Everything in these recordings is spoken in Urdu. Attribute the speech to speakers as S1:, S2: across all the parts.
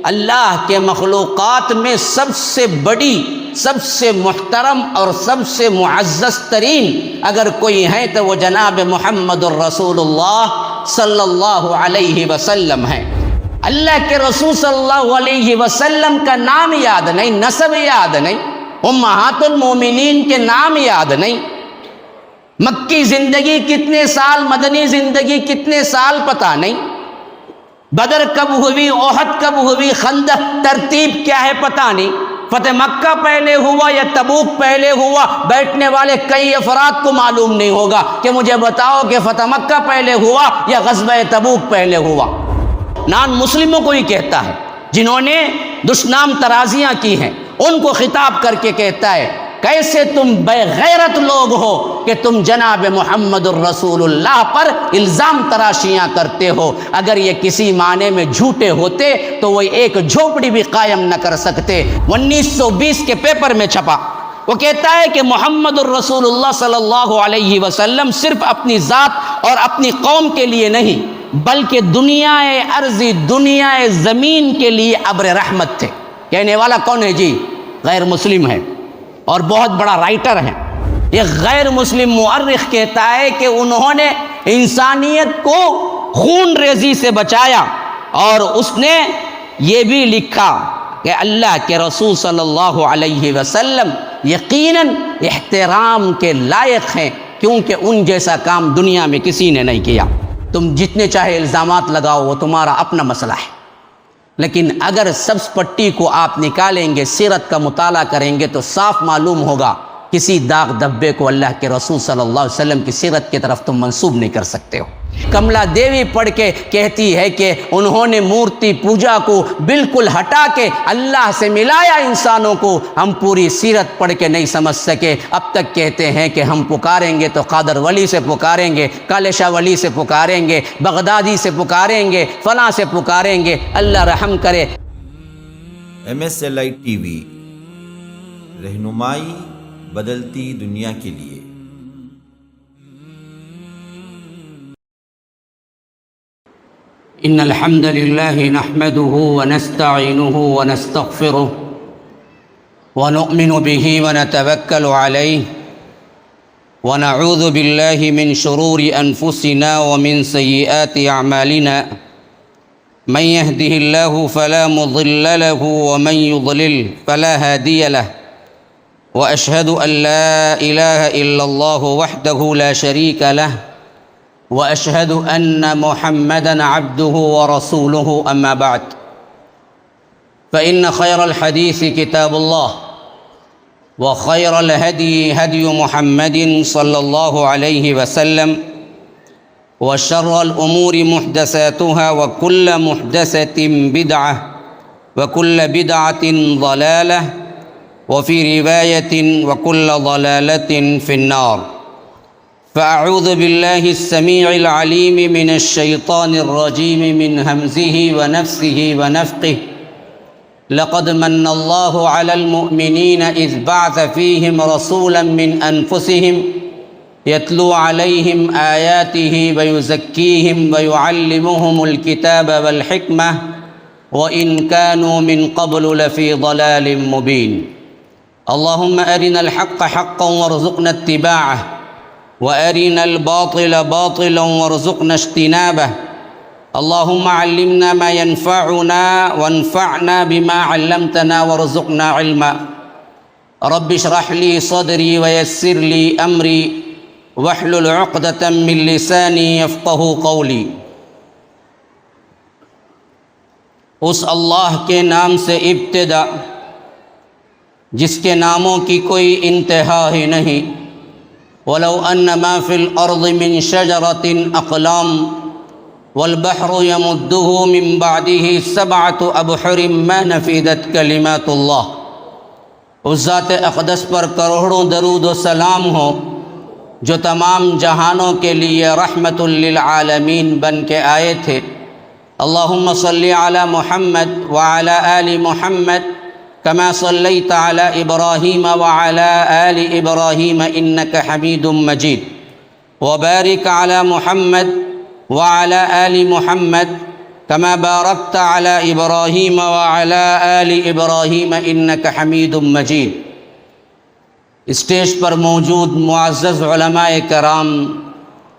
S1: اللہ کے مخلوقات میں سب سے بڑی، سب سے محترم اور سب سے معزز ترین اگر کوئی ہے تو وہ جناب محمد الرسول اللہ صلی اللہ علیہ وسلم ہیں۔ اللہ کے رسول صلی اللہ علیہ وسلم کا نام یاد نہیں، نسب یاد نہیں، امہات المومنین کے نام یاد نہیں، مکی زندگی کتنے سال، مدنی زندگی کتنے سال پتہ نہیں، بدر کب ہوئی، احد کب ہوئی، خندق ترتیب کیا ہے پتہ نہیں، فتح مکہ پہلے ہوا یا تبوک پہلے ہوا، بیٹھنے والے کئی افراد کو معلوم نہیں ہوگا کہ مجھے بتاؤ کہ فتح مکہ پہلے ہوا یا غزوہ تبوک پہلے ہوا۔ نان مسلموں کو ہی کہتا ہے، جنہوں نے دشنام ترازیاں کی ہیں ان کو خطاب کر کے کہتا ہے کیسے تم بے غیرت لوگ ہو کہ تم جناب محمد الرسول اللہ پر الزام تراشیاں کرتے ہو، اگر یہ کسی معنی میں جھوٹے ہوتے تو وہ ایک جھوپڑی بھی قائم نہ کر سکتے۔ 1920 کے پیپر میں چھپا، وہ کہتا ہے کہ محمد الرسول اللہ صلی اللہ علیہ وسلم صرف اپنی ذات اور اپنی قوم کے لیے نہیں بلکہ دنیا ارضی، دنیا زمین کے لیے ابر رحمت تھے۔ کہنے والا کون ہے جی؟ غیر مسلم ہے اور بہت بڑا رائٹر ہے۔ یہ غیر مسلم مورخ کہتا ہے کہ انہوں نے انسانیت کو خون ریزی سے بچایا، اور اس نے یہ بھی لکھا کہ اللہ کے رسول صلی اللہ علیہ وسلم یقیناً احترام کے لائق ہیں، کیونکہ ان جیسا کام دنیا میں کسی نے نہیں کیا۔ تم جتنے چاہے الزامات لگاؤ، وہ تمہارا اپنا مسئلہ ہے، لیکن اگر سبز پٹی کو آپ نکالیں گے، سیرت کا مطالعہ کریں گے تو صاف معلوم ہوگا کسی داغ دھبے کو اللہ کے رسول صلی اللہ علیہ وسلم کی سیرت کی طرف تم منسوب نہیں کر سکتے ہو۔ کملا دیوی پڑھ کے کہتی ہے کہ انہوں نے مورتی پوجا کو بالکل ہٹا کے اللہ سے ملایا انسانوں کو، ہم پوری سیرت پڑھ کے نہیں سمجھ سکے، اب تک کہتے ہیں کہ ہم پکاریں گے تو قادر ولی سے پکاریں گے، کالے شاہ ولی سے پکاریں گے، بغدادی سے پکاریں گے، فلاں سے پکاریں گے۔ اللہ رحم کرے۔
S2: MSLI TV، رہنمائی بدلتی دنیا کے لیے۔
S1: ان الحمد لله نحمده ونستعينه ونستغفره ونؤمن به ونتوكل عليه ونعوذ بالله من شرور انفسنا ومن سيئات اعمالنا، من يهده الله فلا مضل له ومن يضلل فلا هادي له، واشهد ان لا اله الا الله وحده لا شريك له، واشهد ان محمدا عبده ورسوله، اما بعد فان خير الحديث كتاب الله، وخير الهدي هدي محمد صلى الله عليه وسلم، وشر الامور محدثاتها، وكل محدثة بدعة، وكل بدعة ضلالة، وفي رواية وكل ضلالة في النار۔ فأعوذ بالله السميع العليم من الشيطان الرجيم من همزه ونفسه ونفقه، لقد من الله على المؤمنين إذ بعث فيهم رسولا من أنفسهم يتلو عليهم آياته ويزكيهم ويعلمهم الكتاب والحكمة وإن كانوا من قبل لفي ضلال مبين۔ اللهم أرنا الحق حقا وارزقنا اتباعه، وأرنا الباطل باطلا وارزقنا اجتنابه۔ اللهم علمنا ما ينفعنا وانفعنا بما علمتنا وارزقنا علما۔ رب اشرح لي صدري ويسر لي أمري واحلل عقدة من لساني يفقه قولي۔ اس اللہ کے نام سے ابتدا جس کے ناموں کی کوئی انتہا ہی نہیں۔ وَلَوْ أَنَّ مَا فِي الْأَرْضِ مِنْ شَجَرَةٍ أَقْلَامٌ وَالْبَحْرُ يَمُدُّهُ مِنْ بَعْدِهِ سَبْعَةُ أَبْحُرٍ مَا نَفِدَتْ كَلِمَاتُ اللَّهِ۔ اس ذات اقدس پر کروڑوں درود و سلام ہو جو تمام جہانوں کے لیے رحمت للعالمین بن کے آئے تھے۔ اللہم صلی علی محمد وعلی آل محمد كما صليت على إبراهيم وعلى آل إبراهيم إنك حميد مجيد، وبارك على محمد وعلى آل محمد كما باركت على إبراهيم وعلى آل إبراهيم إنك حميد مجيد۔ اسٹیج پر موجود معزز علماء کرام،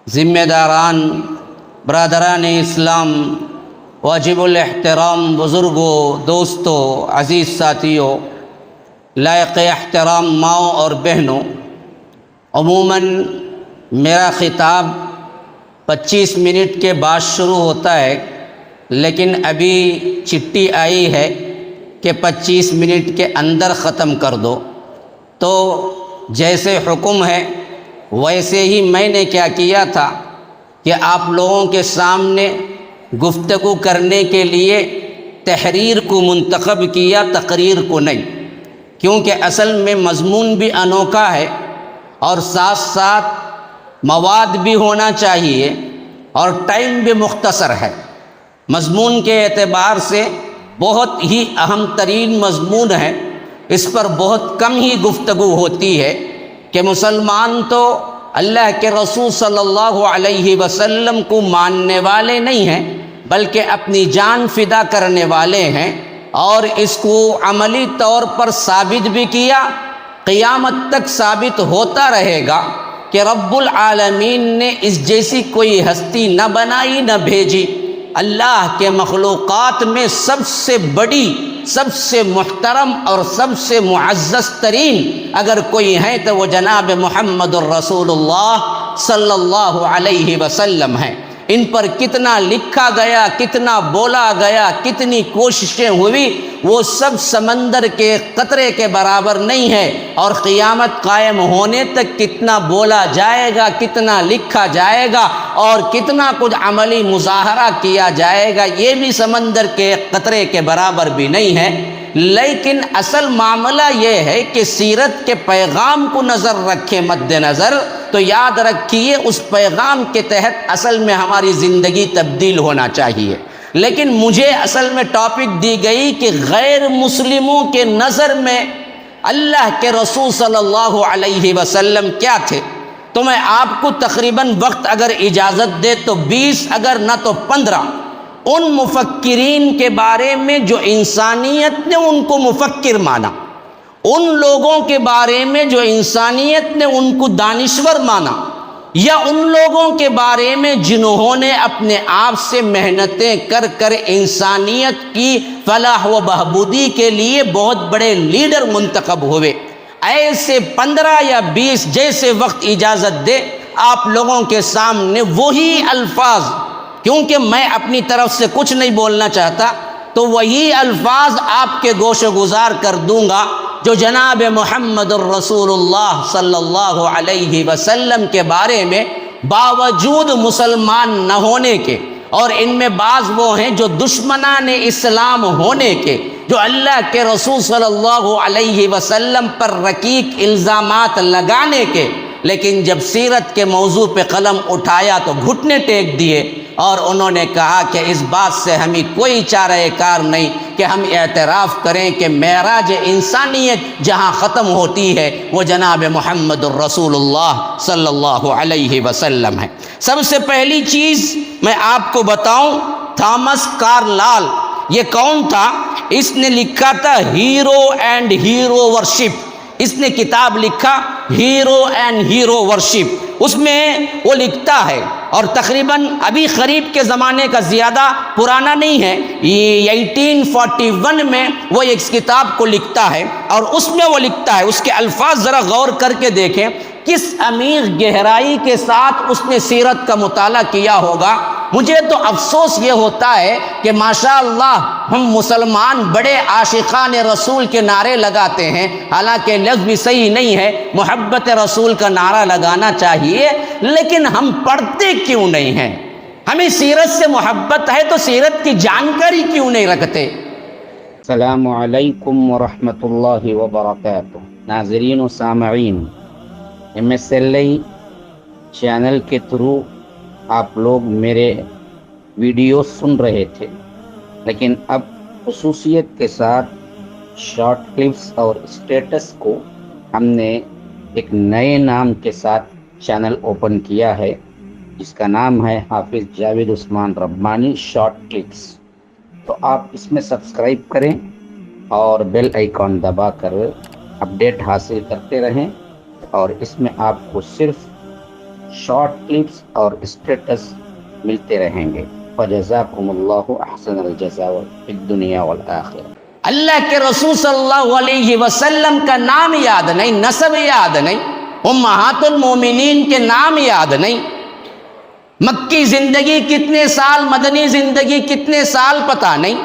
S1: ذمہ داران، برادران اسلام، واجب الاحترام بزرگوں، دوستوں، عزیز ساتھیوں، لائق احترام ماؤں اور بہنوں، عموماً میرا خطاب 25 منٹ کے بعد شروع ہوتا ہے، لیکن ابھی چٹھی آئی ہے کہ 25 منٹ کے اندر ختم کر دو، تو جیسے حکم ہے ویسے ہی میں نے کیا کیا تھا کہ آپ لوگوں کے سامنے گفتگو کرنے کے لیے تحریر کو منتخب کیا، تقریر کو نہیں، کیونکہ اصل میں مضمون بھی انوکھا ہے اور ساتھ ساتھ مواد بھی ہونا چاہیے اور ٹائم بھی مختصر ہے۔ مضمون کے اعتبار سے بہت ہی اہم ترین مضمون ہے، اس پر بہت کم ہی گفتگو ہوتی ہے کہ مسلمان تو اللہ کے رسول صلی اللہ علیہ وسلم کو ماننے والے نہیں ہیں، بلکہ اپنی جان فدا کرنے والے ہیں، اور اس کو عملی طور پر ثابت بھی کیا، قیامت تک ثابت ہوتا رہے گا کہ رب العالمین نے اس جیسی کوئی ہستی نہ بنائی نہ بھیجی۔ اللہ کے مخلوقات میں سب سے بڑی، سب سے محترم اور سب سے معزز ترین اگر کوئی ہے تو وہ جناب محمد الرسول اللہ صلی اللہ علیہ وسلم ہیں۔ ان پر کتنا لکھا گیا، کتنا بولا گیا، کتنی کوششیں ہوئی، وہ سب سمندر کے قطرے کے برابر نہیں ہے، اور قیامت قائم ہونے تک کتنا بولا جائے گا، کتنا لکھا جائے گا اور کتنا کچھ عملی مظاہرہ کیا جائے گا، یہ بھی سمندر کے قطرے کے برابر بھی نہیں ہے۔ لیکن اصل معاملہ یہ ہے کہ سیرت کے پیغام کو نظر رکھے مد نظر، تو یاد رکھیے اس پیغام کے تحت اصل میں ہماری زندگی تبدیل ہونا چاہیے۔ لیکن مجھے اصل میں ٹاپک دی گئی کہ غیر مسلموں کے نظر میں اللہ کے رسول صلی اللہ علیہ وسلم کیا تھے، تو میں آپ کو تقریباً وقت اگر اجازت دے تو 20 اگر نہ تو 15 ان مفکرین کے بارے میں جو انسانیت نے ان کو مفکر مانا، ان لوگوں کے بارے میں جو انسانیت نے ان کو دانشور مانا، یا ان لوگوں کے بارے میں جنہوں نے اپنے آپ سے محنتیں کر کر انسانیت کی فلاح و بہبودی کے لیے بہت بڑے لیڈر منتخب ہوئے۔ ایسے 15 یا 20 جیسے وقت اجازت دے آپ لوگوں کے سامنے وہی الفاظ، کیونکہ میں اپنی طرف سے کچھ نہیں بولنا چاہتا، تو وہی الفاظ آپ کے گوش گزار کر دوں گا جو جناب محمد الرسول اللہ صلی اللہ علیہ وسلم کے بارے میں باوجود مسلمان نہ ہونے کے، اور ان میں بعض وہ ہیں جو دشمنان اسلام ہونے کے، جو اللہ کے رسول صلی اللہ علیہ وسلم پر رقیق الزامات لگانے کے، لیکن جب سیرت کے موضوع پہ قلم اٹھایا تو گھٹنے ٹیک دیے، اور انہوں نے کہا کہ اس بات سے ہمیں کوئی چارہ کار نہیں کہ ہم اعتراف کریں کہ معراج انسانیت جہاں ختم ہوتی ہے وہ جناب محمد الرسول اللہ صلی اللہ علیہ وسلم ہے۔ سب سے پہلی چیز میں آپ کو بتاؤں، تھامس کارلائل یہ کون تھا؟ اس نے لکھا تھا ہیرو اینڈ ہیرو ورشپ، اس نے کتاب لکھا ہیرو اینڈ ہیرو ورشپ، اس میں وہ لکھتا ہے، اور تقریباً ابھی قریب کے زمانے کا زیادہ پرانا نہیں ہے، یہ 1841 میں وہ اس کتاب کو لکھتا ہے، اور اس میں وہ لکھتا ہے، اس کے الفاظ ذرا غور کر کے دیکھیں کس عمیق گہرائی کے ساتھ اس نے سیرت کا مطالعہ کیا ہوگا۔ مجھے تو افسوس یہ ہوتا ہے کہ ماشاءاللہ ہم مسلمان بڑے عاشقان رسول کے نعرے لگاتے ہیں، حالانکہ لفظ بھی صحیح نہیں ہے، محبت رسول کا نعرہ لگانا چاہیے، لیکن ہم پڑھتے کیوں نہیں ہیں؟ ہمیں سیرت سے محبت ہے تو سیرت کی جانکاری کیوں نہیں رکھتے؟ السلام علیکم ورحمۃ اللہ وبرکاتہ۔ ناظرین و سامعین، MSLI چینل کے تھرو آپ لوگ میرے ویڈیو سن رہے تھے، لیکن اب خصوصیت کے ساتھ شارٹ کلپس اور اسٹیٹس کو ہم نے ایک نئے نام کے ساتھ چینل اوپن کیا ہے، جس کا نام ہے حافظ جاوید عثمان ربانی شارٹ کلپس۔
S3: تو آپ اس میں سبسکرائب کریں اور بیل آئیکن دبا کر اپڈیٹ حاصل کرتے رہیں، اور اس میں آپ کو صرف شارٹ کلپس اور اسٹیٹس ملتے رہیں گے۔ فجزاکم اللہ احسن الجزاء فی الدنیا والآخرہ۔
S1: اللہ کے رسول صلی اللہ علیہ وسلم کا نام یاد نہیں، نسب یاد نہیں، امہات المومنین کے نام یاد نہیں، مکی زندگی کتنے سال، مدنی زندگی کتنے سال پتہ نہیں،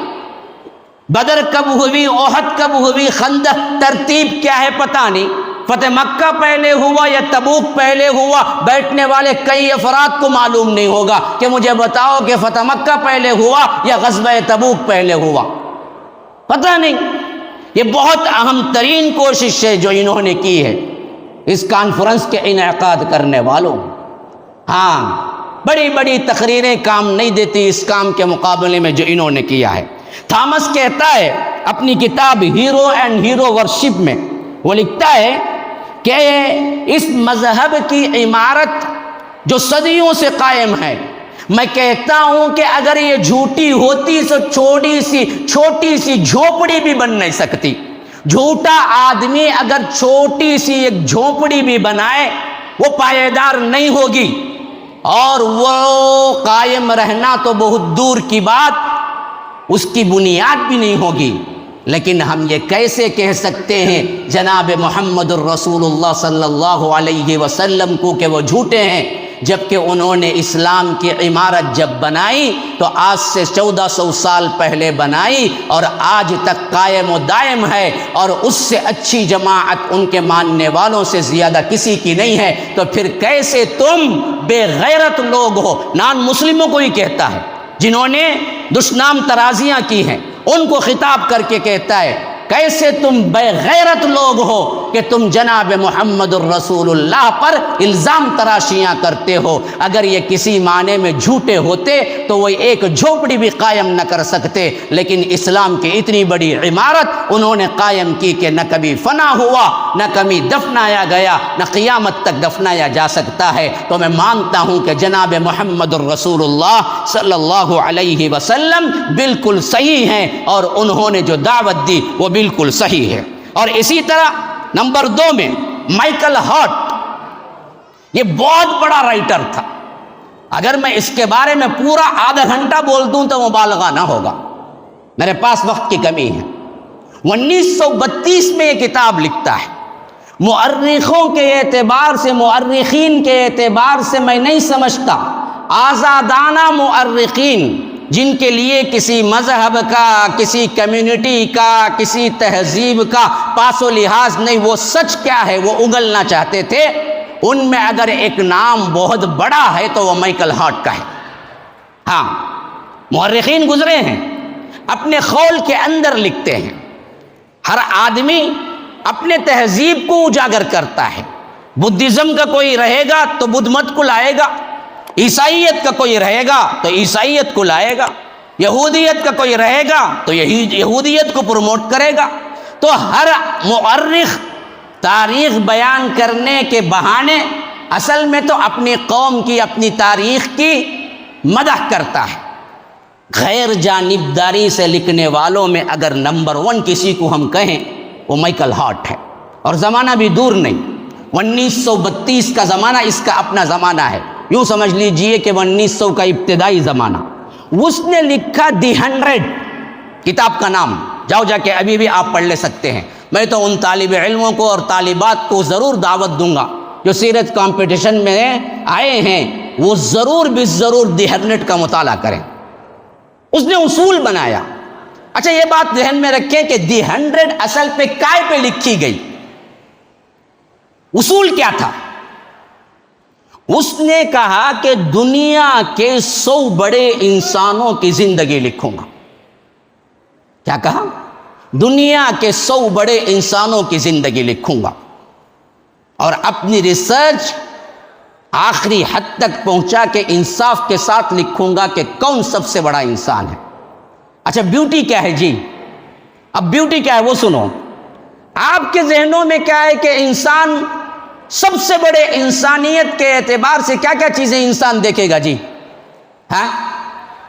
S1: بدر کب ہوئی، احد کب ہوئی، خندق ترتیب کیا ہے پتہ نہیں، فتح مکہ پہلے ہوا یا تبوک پہلے ہوا، بیٹھنے والے کئی افراد کو معلوم نہیں ہوگا کہ مجھے بتاؤ کہ فتح مکہ پہلے ہوا یا غزوہ تبوک پہلے ہوا، پتہ نہیں۔ یہ بہت اہم ترین کوشش ہے جو انہوں نے کی ہے اس کانفرنس کے انعقاد کرنے والوں۔ ہاں، بڑی بڑی تقریریں کام نہیں دیتی اس کام کے مقابلے میں جو انہوں نے کیا ہے۔ تھامس کہتا ہے اپنی کتاب ہیرو اینڈ ہیرو ورشپ میں، وہ لکھتا ہے کہ اس مذہب کی عمارت جو صدیوں سے قائم ہے، میں کہتا ہوں کہ اگر یہ جھوٹی ہوتی تو چھوٹی سی جھوپڑی بھی بن نہیں سکتی۔ جھوٹا آدمی اگر چھوٹی سی ایک جھوپڑی بھی بنائے وہ پائیدار نہیں ہوگی، اور وہ قائم رہنا تو بہت دور کی بات، اس کی بنیاد بھی نہیں ہوگی۔ لیکن ہم یہ کیسے کہہ سکتے ہیں جناب محمد الرسول اللہ صلی اللہ علیہ وسلم کو کہ وہ جھوٹے ہیں، جبکہ انہوں نے اسلام کی عمارت جب بنائی تو آج سے 1400 سال پہلے بنائی اور آج تک قائم و دائم ہے، اور اس سے اچھی جماعت ان کے ماننے والوں سے زیادہ کسی کی نہیں ہے۔ تو پھر کیسے تم بے غیرت لوگ ہو، نان مسلموں کو ہی کہتا ہے جنہوں نے دشنام ترازیاں کی ہیں، ان کو خطاب کر کے کہتا ہے کیسے تم بے غیرت لوگ ہو کہ تم جناب محمد الرسول اللہ پر الزام تراشیاں کرتے ہو۔ اگر یہ کسی معنی میں جھوٹے ہوتے تو وہ ایک جھوپڑی بھی قائم نہ کر سکتے، لیکن اسلام کی اتنی بڑی عمارت انہوں نے قائم کی کہ نہ کبھی فنا ہوا، نہ کبھی دفنایا گیا، نہ قیامت تک دفنایا جا سکتا ہے۔ تو میں مانتا ہوں کہ جناب محمد الرسول اللہ صلی اللہ علیہ وسلم بالکل صحیح ہیں، اور انہوں نے جو دعوت دی وہ بالکل صحیح ہے۔ اور اسی طرح نمبر 2 میں مائیکل ہارٹ، یہ بہت بڑا رائٹر تھا، اگر میں اس کے بارے میں پورا آدھا گھنٹہ بول دوں تو مبالغہ نہ ہوگا، میرے پاس وقت کی کمی ہے۔ 1932 میں یہ کتاب لکھتا ہے۔ مؤرخوں کے اعتبار سے، مؤرخین کے اعتبار سے میں نہیں سمجھتا آزادانہ مؤرخین جن کے لیے کسی مذہب کا، کسی کمیونٹی کا، کسی تہذیب کا پاس و لحاظ نہیں، وہ سچ کیا ہے وہ اگلنا چاہتے تھے، ان میں اگر ایک نام بہت بڑا ہے تو وہ مائیکل ہارٹ کا ہے۔ ہاں، مؤرخین گزرے ہیں، اپنے قول کے اندر لکھتے ہیں ہر آدمی اپنے تہذیب کو اجاگر کرتا ہے۔ بدھزم کا کوئی رہے گا تو بدھ مت کو لائے گا، عیسائیت کا کوئی رہے گا تو عیسائیت کو لائے گا، یہودیت کا کوئی رہے گا تو یہودیت کو پروموٹ کرے گا۔ تو ہر مؤرخ تاریخ بیان کرنے کے بہانے اصل میں تو اپنی قوم کی، اپنی تاریخ کی مدح کرتا ہے۔ غیر جانبداری سے لکھنے والوں میں اگر نمبر 1 کسی کو ہم کہیں وہ مائیکل ہارٹ ہے، اور زمانہ بھی دور نہیں، 1932 کا زمانہ اس کا اپنا زمانہ ہے، یوں سمجھ لیجئے کہ 1900 کا ابتدائی زمانہ۔ اس نے لکھا دی 100، کتاب کا نام جاؤ جا کے ابھی بھی آپ پڑھ لے سکتے ہیں۔ میں تو ان طالب علموں کو اور طالبات کو ضرور دعوت دوں گا جو سیرت کمپٹیشن میں آئے ہیں، وہ ضرور دی 100 کا مطالعہ کریں۔ اس نے اصول بنایا۔ اچھا، یہ بات ذہن میں رکھیں کہ دی 100 اصل پہ کائے پہ لکھی گئی، اصول کیا تھا؟ اس نے کہا کہ دنیا کے 100 بڑے انسانوں کی زندگی لکھوں گا۔ کیا کہا؟ دنیا کے 100 بڑے انسانوں کی زندگی لکھوں گا، اور اپنی ریسرچ آخری حد تک پہنچا کے انصاف کے ساتھ لکھوں گا کہ کون سب سے بڑا انسان ہے۔ اچھا، بیوٹی کیا ہے جی؟ اب بیوٹی کیا ہے وہ سنو۔ آپ کے ذہنوں میں کیا ہے کہ انسان سب سے بڑے انسانیت کے اعتبار سے کیا کیا چیزیں انسان دیکھے گا جی؟ ہاں،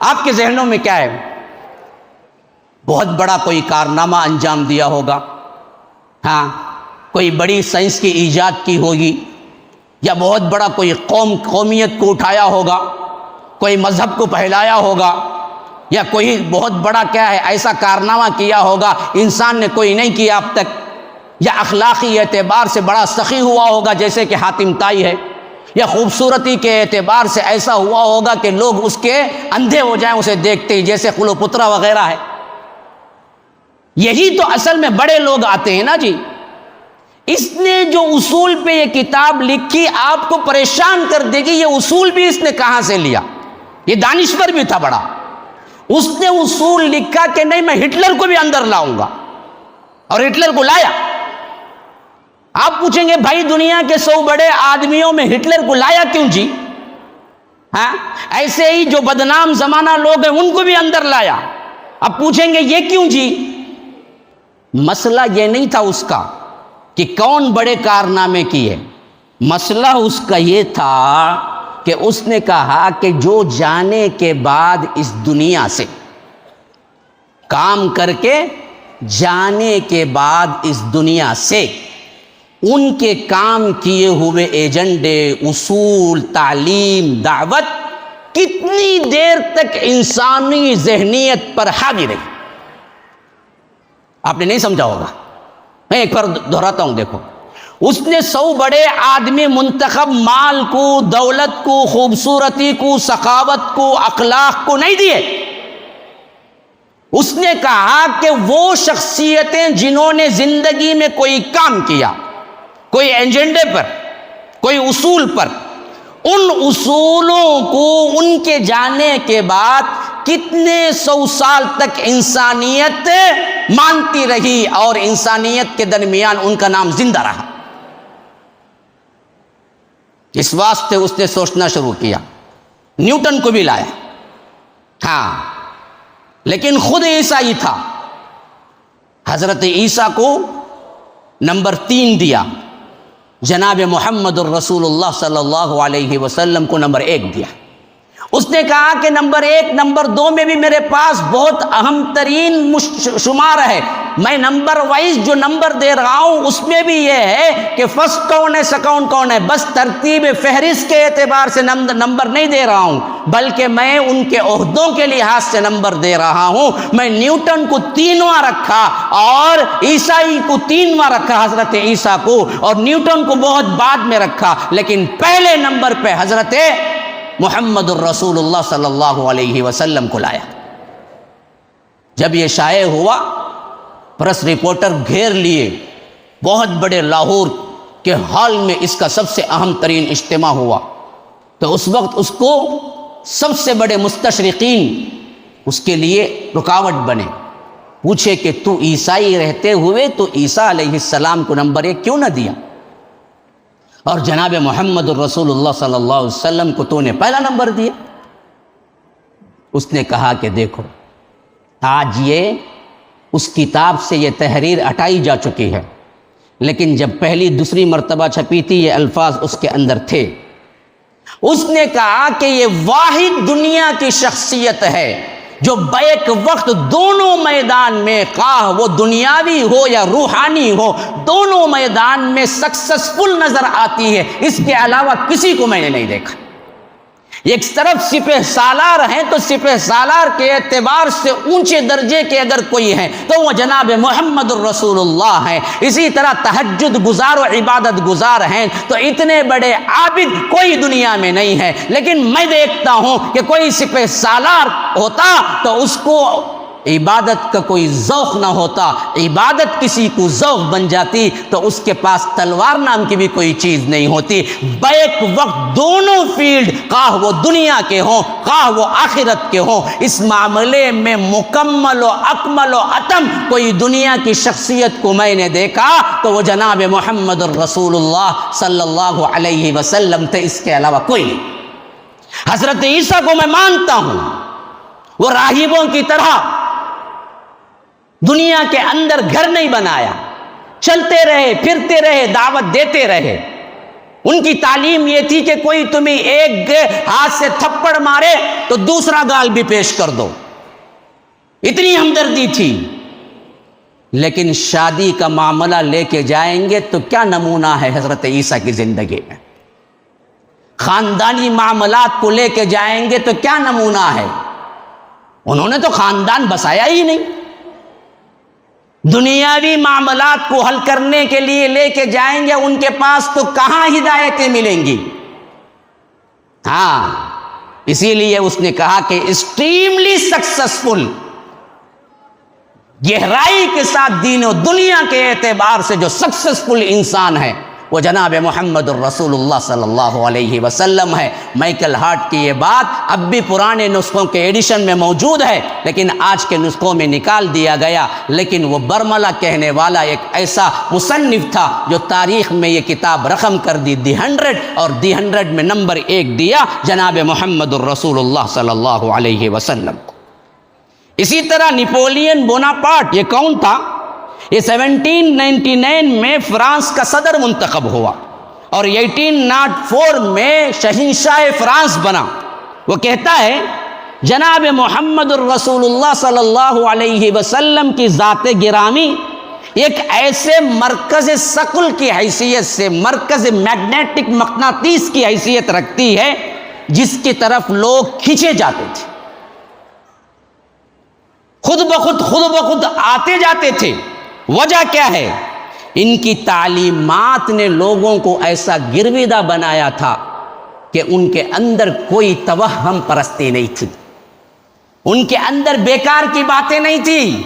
S1: آپ کے ذہنوں میں کیا ہے؟ بہت بڑا کوئی کارنامہ انجام دیا ہوگا، ہاں کوئی بڑی سائنس کی ایجاد کی ہوگی، یا بہت بڑا کوئی قومیت کو اٹھایا ہوگا، کوئی مذہب کو پھیلایا ہوگا، یا کوئی بہت بڑا کیا ہے ایسا کارنامہ کیا ہوگا انسان نے کوئی نہیں کیا اب تک، یا اخلاقی اعتبار سے بڑا سخی ہوا ہوگا جیسے کہ حاتم طائی ہے، یا خوبصورتی کے اعتبار سے ایسا ہوا ہوگا کہ لوگ اس کے اندھے ہو جائیں اسے دیکھتے ہی، جیسے کلوپترا وغیرہ ہے۔ یہی تو اصل میں بڑے لوگ آتے ہیں نا جی۔ اس نے جو اصول پہ یہ کتاب لکھی آپ کو پریشان کر دے گی، یہ اصول بھی اس نے کہاں سے لیا؟ یہ دانشور بھی تھا بڑا، اس نے اصول لکھا کہ نہیں میں ہٹلر کو بھی اندر لاؤں گا، اور ہٹلر کو لایا۔ آپ پوچھیں گے بھائی دنیا کے 100 بڑے آدمیوں میں ہٹلر کو لایا کیوں جی؟ ہاں ایسے ہی جو بدنام زمانہ لوگ ہیں ان کو بھی اندر لایا۔ اب پوچھیں گے یہ کیوں جی؟ مسئلہ یہ نہیں تھا اس کا کہ کون بڑے کارنامے کیے، مسئلہ اس کا یہ تھا کہ اس نے کہا کہ جو جانے کے بعد اس دنیا سے کام کر کے جانے کے بعد اس دنیا سے ان کے کام کیے ہوئے ایجنڈے، اصول، تعلیم، دعوت کتنی دیر تک انسانی ذہنیت پر حاوی رہی۔ آپ نے نہیں سمجھا ہوگا، میں ایک بار دہراتا ہوں، دیکھو اس نے 100 بڑے آدمی منتخب مال کو، دولت کو، خوبصورتی کو، سخاوت کو، اخلاق کو نہیں دیے۔ اس نے کہا کہ وہ شخصیتیں جنہوں نے زندگی میں کوئی کام کیا، کوئی ایجنڈے پر، کوئی اصول پر، ان اصولوں کو ان کے جانے کے بعد کتنے 100 سال تک انسانیت مانتی رہی اور انسانیت کے درمیان ان کا نام زندہ رہا۔ اس واسطے اس نے سوچنا شروع کیا، نیوٹن کو بھی لایا، ہاں لیکن خود عیسائی تھا، حضرت عیسیٰ کو نمبر 3 دیا، جناب محمد الرسول اللہ صلی اللہ علیہ وسلم کو نمبر 1 دیا۔ اس نے کہا کہ نمبر 1 نمبر 2 میں بھی میرے پاس بہت اہم ترین شمار ہے، میں نمبر وائز جو نمبر دے رہا ہوں اس میں بھی یہ ہے کہ فرسٹ کون ہے سیکنڈ کون ہے، بس ترتیب فہرست کے اعتبار سے نمبر نہیں دے رہا ہوں، بلکہ میں ان کے عہدوں کے لحاظ سے نمبر دے رہا ہوں۔ میں نیوٹن کو 3واں رکھا اور عیسائی کو 3واں رکھا، حضرت عیسیٰ کو، اور نیوٹن کو بہت بعد میں رکھا، لیکن پہلے نمبر پہ حضرت محمد الرسول اللہ صلی اللہ علیہ وسلم کو لایا۔ جب یہ شائع ہوا پریس رپورٹر گھیر لیے، بہت بڑے لاہور کے ہال میں اس کا سب سے اہم ترین اجتماع ہوا، تو اس وقت اس کو سب سے بڑے مستشرقین اس کے لیے رکاوٹ بنے، پوچھے کہ تو عیسائی رہتے ہوئے تو عیسیٰ علیہ السلام کو نمبر 1 کیوں نہ دیا، اور جناب محمد الرسول اللہ صلی اللہ علیہ وسلم کو تو نے پہلا نمبر دیا؟ اس نے کہا کہ دیکھو آج یہ اس کتاب سے یہ تحریر ہٹائی جا چکی ہے، لیکن جب پہلی دوسری مرتبہ چھپی تھی یہ الفاظ اس کے اندر تھے۔ اس نے کہا کہ یہ واحد دنیا کی شخصیت ہے جو بیک وقت دونوں میدان میں، خواہ وہ دنیاوی ہو یا روحانی ہو، دونوں میدان میں سکسسفل نظر آتی ہے، اس کے علاوہ کسی کو میں نے نہیں دیکھا۔ ایک طرف سپہ سالار ہیں تو سپہ سالار کے اعتبار سے اونچے درجے کے اگر کوئی ہیں تو وہ جناب محمد الرسول اللہ ہیں، اسی طرح تہجد گزار و عبادت گزار ہیں تو اتنے بڑے عابد کوئی دنیا میں نہیں ہے، لیکن میں دیکھتا ہوں کہ کوئی سپہ سالار ہوتا تو اس کو عبادت کا کوئی ذوق نہ ہوتا، عبادت کسی کو ذوق بن جاتی تو اس کے پاس تلوار نام کی بھی کوئی چیز نہیں ہوتی۔ بیک وقت دونوں فیلڈ، خواہ وہ دنیا کے ہوں خواہ وہ آخرت کے ہوں، اس معاملے میں مکمل و اکمل و اتم کوئی دنیا کی شخصیت کو میں نے دیکھا تو وہ جناب محمد الرسول اللہ صلی اللہ علیہ وسلم تھے، اس کے علاوہ کوئی نہیں۔ حضرت عیسیٰ کو میں مانتا ہوں، وہ راہبوں کی طرح دنیا کے اندر گھر نہیں بنایا، چلتے رہے پھرتے رہے دعوت دیتے رہے۔ ان کی تعلیم یہ تھی کہ کوئی تمہیں ایک ہاتھ سے تھپڑ مارے تو دوسرا گال بھی پیش کر دو، اتنی ہمدردی تھی. لیکن شادی کا معاملہ لے کے جائیں گے تو کیا نمونہ ہے حضرت عیسیٰ کی زندگی میں؟ خاندانی معاملات کو لے کے جائیں گے تو کیا نمونہ ہے؟ انہوں نے تو خاندان بسایا ہی نہیں. دنیاوی معاملات کو حل کرنے کے لیے لے کے جائیں گے ان کے پاس تو کہاں ہدایتیں ملیں گی؟ ہاں، اسی لیے اس نے کہا کہ ایکسٹریملی سکسیسفل، گہرائی کے ساتھ دین و دنیا کے اعتبار سے جو سکسیسفل انسان ہے وہ جناب محمد الرسول اللہ صلی اللہ علیہ وسلم ہے. مائیکل ہارٹ کی یہ بات اب بھی پرانے نسخوں کے ایڈیشن میں موجود ہے، لیکن آج کے نسخوں میں نکال دیا گیا. لیکن وہ برملا کہنے والا ایک ایسا مصنف تھا جو تاریخ میں یہ کتاب رقم کر دی دی 100، اور دی 100 میں نمبر 1 دیا جناب محمد الرسول اللہ صلی اللہ علیہ وسلم. اسی طرح نیپولین بوناپارٹ، یہ کون تھا؟ یہ 1799 میں فرانس کا صدر منتخب ہوا اور 1804 میں شہنشاہ فرانس بنا. وہ کہتا ہے جناب محمد الرسول اللہ صلی اللہ علیہ وسلم کی ذات گرامی ایک ایسے مرکز ثقل کی حیثیت سے، مرکز میگنیٹک مقناطیس کی حیثیت رکھتی ہے جس کی طرف لوگ کھینچے جاتے تھے، خود بخود آتے جاتے تھے. وجہ کیا ہے؟ ان کی تعلیمات نے لوگوں کو ایسا گرویدہ بنایا تھا کہ ان کے اندر کوئی توہم پرستی نہیں تھی، ان کے اندر بیکار کی باتیں نہیں تھی،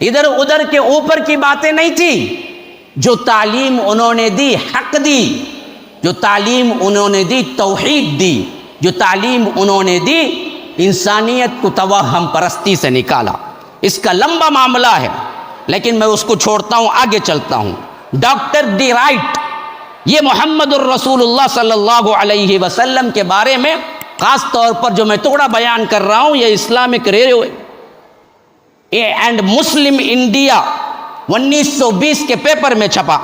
S1: ادھر ادھر کے اوپر کی باتیں نہیں تھی. جو تعلیم انہوں نے دی حق دی، جو تعلیم انہوں نے دی توحید دی، جو تعلیم انہوں نے دی انسانیت کو توہم پرستی سے نکالا. اس کا لمبا معاملہ ہے لیکن میں اس کو چھوڑتا ہوں، آگے چلتا ہوں. ڈاکٹر ڈی رائٹ، یہ محمد الرسول اللہ صلی اللہ علیہ وسلم کے بارے میں خاص طور پر جو میں ٹکڑا بیان کر رہا ہوں، یہ Islamic review and Muslim India 1920 کے پیپر میں چھپا.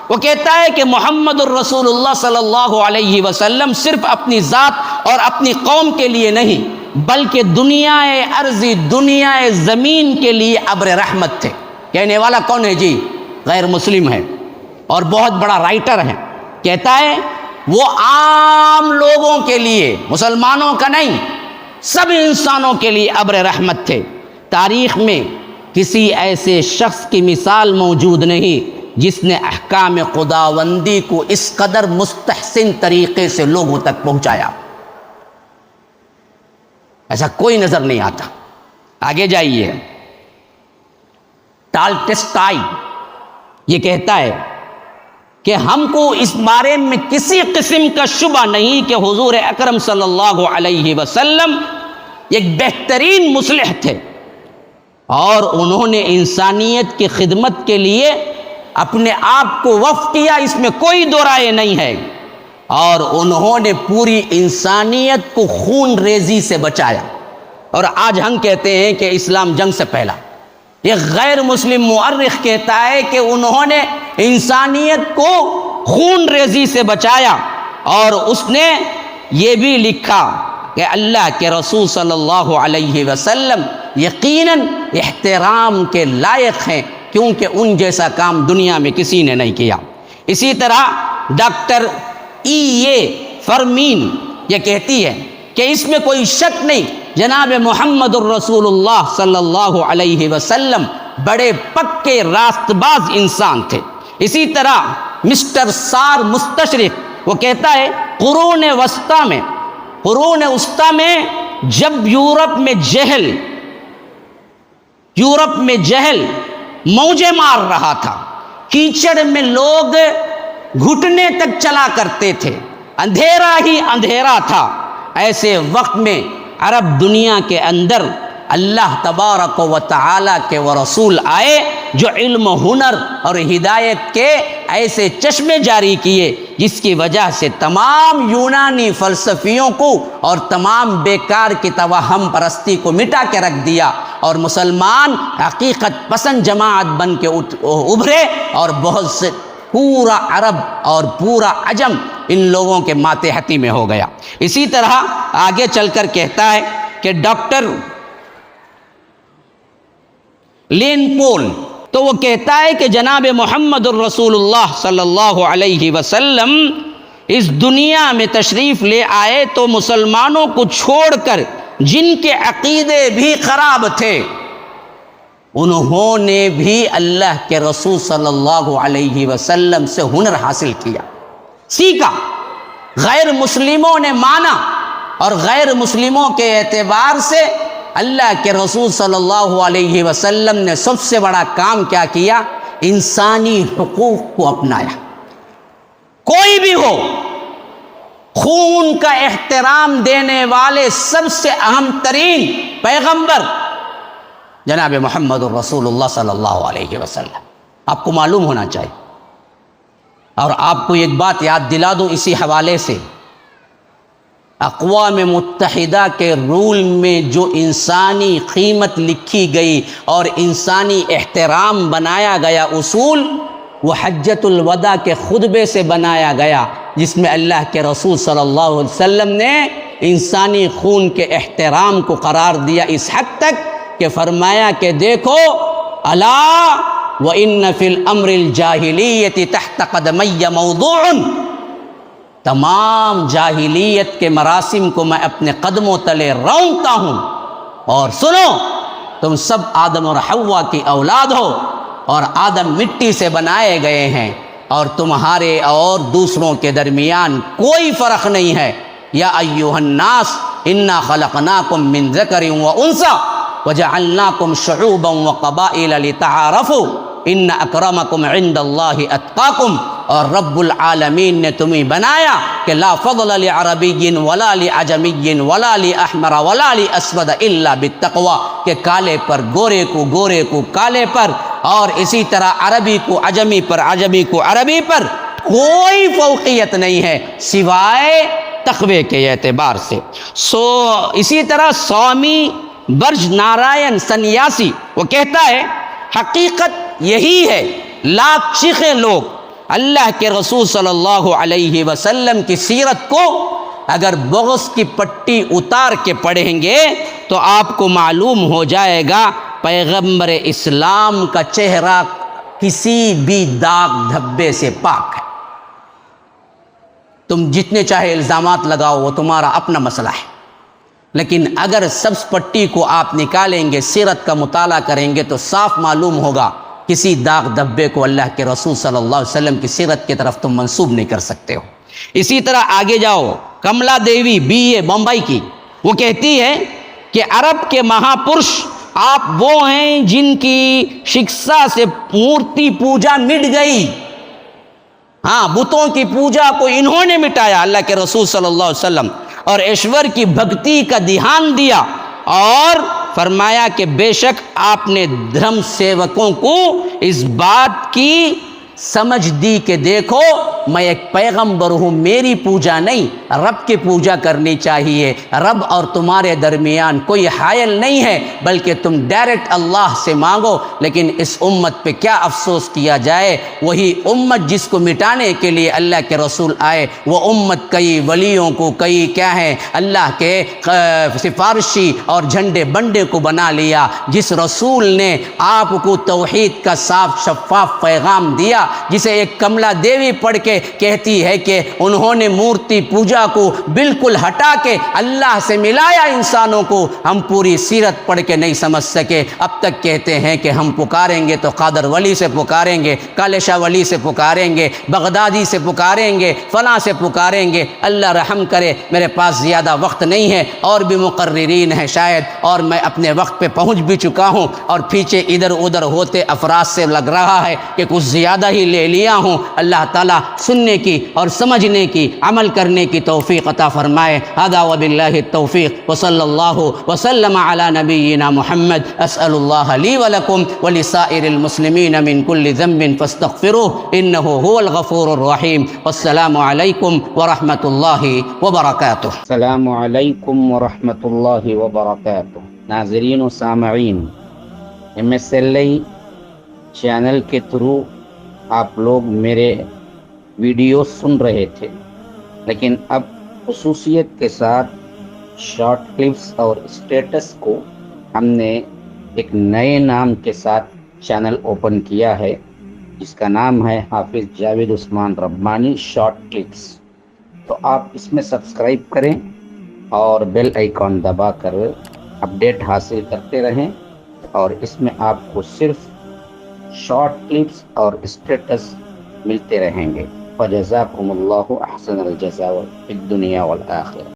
S1: وہ کہتا ہے کہ محمد الرسول اللہ صلی اللہ علیہ وسلم صرف اپنی ذات اور اپنی قوم کے لیے نہیں بلکہ دنیا ارضی، دنیا زمین کے لیے ابر رحمت تھے. کہنے والا کون ہے جی؟ غیر مسلم ہے اور بہت بڑا رائٹر ہے. کہتا ہے وہ عام لوگوں کے لیے، مسلمانوں کا نہیں، سب انسانوں کے لیے ابر رحمت تھے. تاریخ میں کسی ایسے شخص کی مثال موجود نہیں جس نے احکام خداوندی کو اس قدر مستحسن طریقے سے لوگوں تک پہنچایا. ایسا کوئی نظر نہیں آتا. آگے جائیے. ٹالسٹائی یہ کہتا ہے کہ ہم کو اس بارے میں کسی قسم کا شبہ نہیں کہ حضور اکرم صلی اللہ علیہ وسلم ایک بہترین مصلح تھے اور انہوں نے انسانیت کی خدمت کے لیے اپنے آپ کو وقف کیا، اس میں کوئی دو رائے نہیں ہے. اور انہوں نے پوری انسانیت کو خون ریزی سے بچایا. اور آج ہم کہتے ہیں کہ اسلام جنگ سے پہلا. ایک غیر مسلم مورخ کہتا ہے کہ انہوں نے انسانیت کو خون ریزی سے بچایا، اور اس نے یہ بھی لکھا کہ اللہ کے رسول صلی اللہ علیہ وسلم یقیناً احترام کے لائق ہیں کیونکہ ان جیسا کام دنیا میں کسی نے نہیں کیا. اسی طرح ڈاکٹر فرمین یہ کہتی ہے کہ اس میں کوئی شک نہیں جناب محمد الرسول اللہ صلی اللہ علیہ وسلم بڑے پکے راست باز انسان تھے. اسی طرح مسٹر سار مستشرق وہ کہتا ہے قرون وسطی میں جب یورپ میں جہل موجیں مار رہا تھا، کیچڑ میں لوگ گھٹنے تک چلا کرتے تھے، اندھیرا ہی اندھیرا تھا، ایسے وقت میں عرب دنیا کے اندر اللہ تبارک و تعالی کے وہ رسول آئے جو علم، ہنر اور ہدایت کے ایسے چشمے جاری کیے جس کی وجہ سے تمام یونانی فلسفیوں کو اور تمام بیکار کی توہم پرستی کو مٹا کے رکھ دیا، اور مسلمان حقیقت پسند جماعت بن کے ابھرے، اور بہت سے پورا عرب اور پورا عجم ان لوگوں کے ماتحتی میں ہو گیا. اسی طرح آگے چل کر کہتا ہے کہ ڈاکٹر لین پول، تو وہ کہتا ہے کہ جناب محمد الرسول اللہ صلی اللہ علیہ وسلم اس دنیا میں تشریف لے آئے تو مسلمانوں کو چھوڑ کر جن کے عقیدے بھی خراب تھے انہوں نے بھی اللہ کے رسول صلی اللہ علیہ وسلم سے ہنر حاصل کیا، سیکھا۔ غیر مسلموں نے مانا، اور غیر مسلموں کے اعتبار سے اللہ کے رسول صلی اللہ علیہ وسلم نے سب سے بڑا کام کیا کیا؟ انسانی حقوق کو اپنایا۔ کوئی بھی ہو، خون کا احترام دینے والے سب سے اہم ترین پیغمبر جناب محمد الرسول اللہ صلی اللہ علیہ وسلم، آپ کو معلوم ہونا چاہیے۔ اور آپ کو ایک بات یاد دلا دوں اسی حوالے سے، اقوام متحدہ کے رول میں جو انسانی قیمت لکھی گئی اور انسانی احترام بنایا گیا اصول، وہ حجۃ الوداع کے خطبے سے بنایا گیا، جس میں اللہ کے رسول صلی اللہ علیہ وسلم نے انسانی خون کے احترام کو قرار دیا، اس حد تک کہ فرمایا کہ دیکھو الا وَإِنَّ فِي الْأَمْرِ الْجَاهِلِيَّةِ تَحْتَ قَدَمَيَّ مَوْضُوعٌ، تمام جاہلیت کے مراسم کو میں اپنے قدموں تلے رونتا ہوں، اور سنو تم سب آدم اور حوا کی اولاد ہو، اور آدم مٹی سے بنائے گئے ہیں، اور تمہارے اور دوسروں کے درمیان کوئی فرق نہیں ہے۔ یا ایھا الناس انا خلقناکم من ذکر وانثی وجعلناکم شعوبا وقبائل لتعارفوا ان اکرمکم عند اللہ اتقاکم، اور رب العالمین نے تمہیں بنایا کہ لا فضل لعربی ولا لعجمی ولا لاحمر ولا لاسود الا بالتقوی، کہ کالے پر گورے کو، گورے کو کالے پر، اور اسی طرح عربی کو عجمی پر، عجمی کو عربی پر، کوئی فوقیت نہیں ہے سوائے تقوی کے اعتبار سے۔ اسی طرح سوامی برج نارائن سنیاسی وہ کہتا ہے حقیقت یہی ہے، لاکھ چیخیں لوگ اللہ کے رسول صلی اللہ علیہ وسلم کی سیرت کو اگر بغض کی پٹی اتار کے پڑھیں گے تو آپ کو معلوم ہو جائے گا پیغمبر اسلام کا چہرہ کسی بھی داغ دھبے سے پاک ہے۔ تم جتنے چاہے الزامات لگاؤ، وہ تمہارا اپنا مسئلہ ہے، لیکن اگر سبز پٹی کو آپ نکالیں گے، سیرت کا مطالعہ کریں گے تو صاف معلوم ہوگا کسی داغ دھبے کو اللہ کے رسول صلی اللہ علیہ وسلم کی سیرت کی طرف تم منسوب نہیں کر سکتے ہو۔ اسی طرح آگے جاؤ، کملا دیوی BA بمبئی کی، وہ کہتی ہے کہ عرب کے مہاپرش آپ وہ ہیں جن کی شکسا سے مورتی پوجا مٹ گئی۔ ہاں، بتوں کی پوجا کو انہوں نے مٹایا، اللہ کے رسول صلی اللہ علیہ وسلم، اور ایشور کی بھکتی کا دھیان دیا، اور فرمایا کہ بے شک آپ نے دھرم سیوکوں کو اس بات کی سمجھ دی کہ دیکھو میں ایک پیغمبر ہوں، میری پوجا نہیں، رب کی پوجا کرنی چاہیے، رب اور تمہارے درمیان کوئی حائل نہیں ہے، بلکہ تم ڈائریکٹ اللہ سے مانگو۔ لیکن اس امت پہ کیا افسوس کیا جائے، وہی امت جس کو مٹانے کے لیے اللہ کے رسول آئے، وہ امت کئی ولیوں کو، کئی کیا ہیں اللہ کے سفارشی اور جھنڈے بنڈے کو بنا لیا۔ جس رسول نے آپ کو توحید کا صاف شفاف پیغام دیا، جسے ایک کملا دیوی پڑھ کے کہتی ہے کہ انہوں نے مورتی پوجا کو بالکل ہٹا کے اللہ سے ملایا انسانوں کو، ہم پوری سیرت پڑھ کے نہیں سمجھ سکے۔ اب تک کہتے ہیں کہ ہم پکاریں گے تو قادر ولی سے پکاریں گے، کالے شاہ ولی سے پکاریں گے، بغدادی سے پکاریں گے، فلاں سے پکاریں گے۔ اللہ رحم کرے، میرے پاس زیادہ وقت نہیں ہے، اور بھی مقررین ہیں شاید، اور میں اپنے وقت پہ پہنچ بھی چکا ہوں، اور پیچھے ادھر ادھر ہوتے افراد سے لگ رہا ہے کہ کچھ زیادہ ہی لے لیا ہوں۔ اللہ تعالیٰ سننے کی اور سمجھنے کی، عمل کرنے کی توفیق عطا فرمائے۔ ھذا وباللہ التوفیق وصلی اللہ وسلم علی نبینا محمد۔ اسأل اللہ لی ولکم ولسائر المسلمین من کل ذنب فاستغفروه انہ هو الغفور الرحیم۔ والسلام علیکم ورحمۃ اللہ وبرکاتہ۔
S3: السلام علیکم ورحمۃ اللہ وبرکاتہ۔ ناظرین و سامعین، MSLI چینل کے تھرو آپ لوگ میرے ویڈیو سن رہے تھے، لیکن اب خصوصیت کے ساتھ شارٹ کلپس اور اسٹیٹس کو ہم نے ایک نئے نام کے ساتھ چینل اوپن کیا ہے جس کا نام ہے حافظ جاوید عثمان ربانی شارٹ کلپس. تو آپ اس میں سبسکرائب کریں اور بیل آئیکن دبا کر اپڈیٹ حاصل کرتے رہیں، اور اس میں آپ کو صرف شارٹ کلپس اور اسٹیٹس ملتے رہیں گے. فجزاکم اللہ احسن الجزاء فی الدنیا والآخرہ.